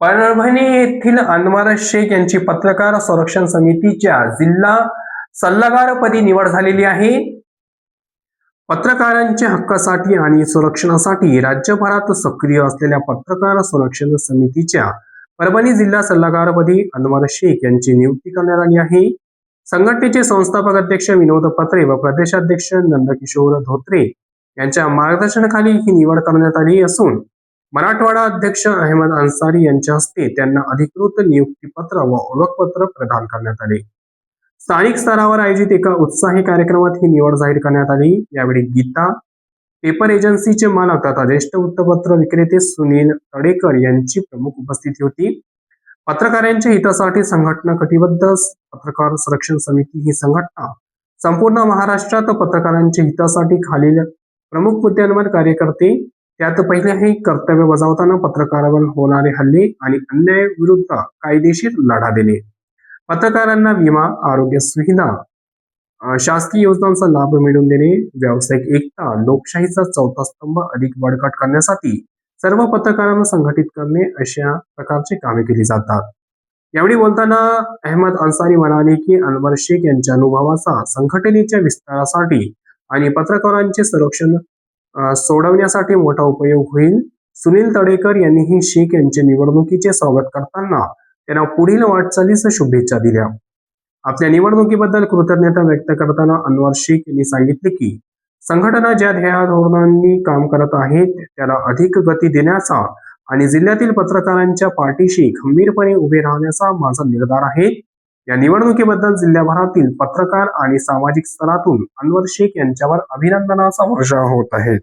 परभणी येथील अनवर शेख यांची पत्रकार संरक्षण समितीच्या जिल्हा सल्लागारपदी निवड झालेली आहे. पत्रकारांच्या हक्कासाठी आणि संरक्षणासाठी राज्यभरात सक्रिय असलेल्या पत्रकार संरक्षण समितीच्या परभणी जिल्हा सल्लागारपदी अनवर शेख यांची नियुक्ती करण्यात आली आहे. संघटनेचे संस्थापक अध्यक्ष विनोद पत्रे व प्रदेशाध्यक्ष नंदकिशोर धोत्रे यांच्या मार्गदर्शनाखाली ही निवड करण्यात आली असून मराठवाडा अध्यक्ष अहमद अन्सारी यांच्या हस्ते त्यांना अधिकृत नियुक्तीपत्र व ओळखपत्र प्रदान करण्यात आले. स्थानिक स्तरावर आयोजित एका उत्साही कार्यक्रमात ही निवड जाहीर करण्यात आली. यावेळी गीता पेपर एजन्सीचे मालक तथा ज्येष्ठ वृत्तपत्र विक्रेते सुनील तडेकर यांची प्रमुख उपस्थिती होती. पत्रकारांच्या हितासाठी संघटना कटिबद्ध पत्रकार संरक्षण समिती ही संघटना संपूर्ण महाराष्ट्रात पत्रकारांच्या हितासाठी खालील प्रमुख मुद्द्यांवर कार्य करते. त्यात पहिले आहे कर्तव्य बजावताना पत्रकारावर होणारे हल्ले आणि अन्याय विरुद्ध कायदेशीर लढा देणे. पत्रकारांना विमा, आरोग्य सुविधा, शासकीय योजनांचा लाभ मिळवून देणे, व्यावसायिक एकता, लोकशाहीचा चौथा स्तंभ अधिक बळकट करण्यासाठी सर्व पत्रकारांना संघटित करणे अशा प्रकारची कामे केली जातात. यावेळी बोलताना अहमद अन्सारी म्हणाले की अनवर शेख यांच्या अनुभवाचा संघटनेच्या विस्तारासाठी आणि पत्रकारांचे संरक्षण सोडवण्यासाठी मोठा उपयोग होईल. सुनील तडेकर यांनीही शेख यांचे निवडणुकीचे स्वागत करताना त्यांना पुढील वाटचालीस शुभेच्छा दिल्या. आपल्या निवडणुकीबद्दल कृतज्ञता व्यक्त करताना अनवर शेख यांनी सांगितले की संघटना ज्या ध्येयधोरणांनी काम करत आहे त्याला अधिक गती देण्याचा आणि जिल्ह्यातील पत्रकारांच्या पाठीशी खंबीरपणे उभे राहण्याचा माझा निर्धार आहे. या निवडणुकीबद्दल जिल्ह्याभरातील पत्रकार आणि सामाजिक स्तरातून अनवर शेख यांच्यावर अभिनंदनाचा वर्षाव होत आहे.